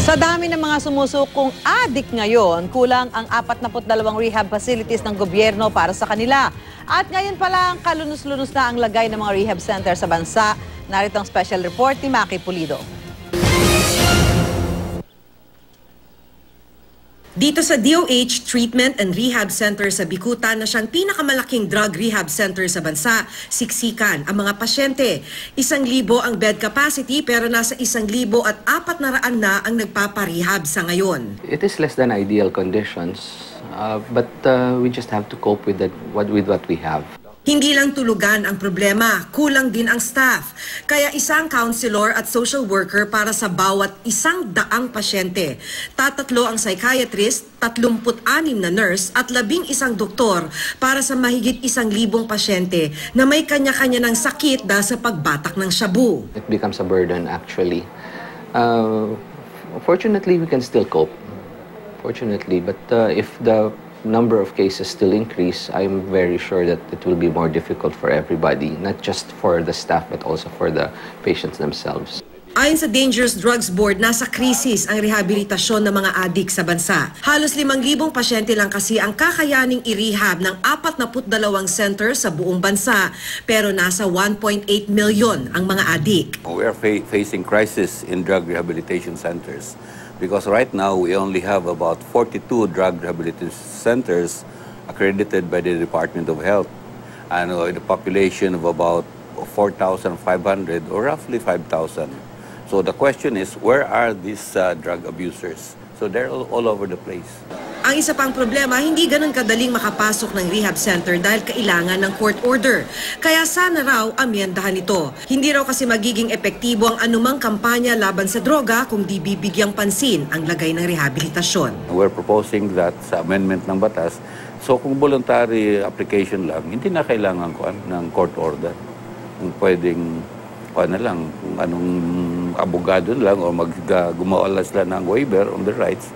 Sa dami ng mga sumusukong adik ngayon, kulang ang 42 rehab facilities ng gobyerno para sa kanila. At ngayon pa lang, kalunos-lunos na ang lagay ng mga rehab center sa bansa. Narito ang special report ni Maki Pulido. Dito sa DOH Treatment and Rehab Center sa Bicutan na siyang pinakamalaking drug rehab center sa bansa, siksikan ang mga pasyente. 1,000 ang bed capacity pero nasa 1,400 na ang nagpaparehab sa ngayon. It is less than ideal conditions, but we just have to cope with what we have. Hindi lang tulugan ang problema, kulang din ang staff. Kaya isang counselor at social worker para sa bawat 100 pasyente. Tatatlo ang psychiatrist, 36 na nurse at 11 doktor para sa mahigit 1,000 pasyente na may kanya-kanya ng sakit dahil sa pagbatak ng shabu. It becomes a burden actually. Fortunately, we can still cope. Fortunately, but if the number of cases still increase, I'm very sure that it will be more difficult for everybody, not just for the staff but also for the patients themselves. Ayon sa Dangerous Drugs Board, nasa krisis ang rehabilitasyon ng mga adik sa bansa. Halos 5,000 pasyente lang kasi ang kakayaning i-rehab ng 42 center sa buong bansa, pero nasa 1.8 million ang mga adik. We are facing crisis in drug rehabilitation centers. Because right now, we only have about 42 drug rehabilitation centers accredited by the Department of Health. And the population of about 4,500 or roughly 5,000. So the question is, where are these drug abusers? So they're all over the place. Ang isa pang problema, hindi ganun kadaling makapasok ng rehab center dahil kailangan ng court order. Kaya sana raw amyendahan ito. Hindi raw kasi magiging epektibo ang anumang kampanya laban sa droga kung di bibigyang pansin ang lagay ng rehabilitasyon. We're proposing that sa amendment ng batas. So kung voluntary application lang, hindi na kailangan ng court order. Kung pwedeng na lang, kung anong abogado lang o gumawa sila ng waiver on the rights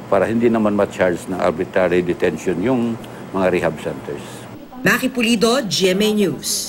para hindi naman ma-charge ng arbitrary detention yung mga rehab centers. Maki Pulido, GMA News.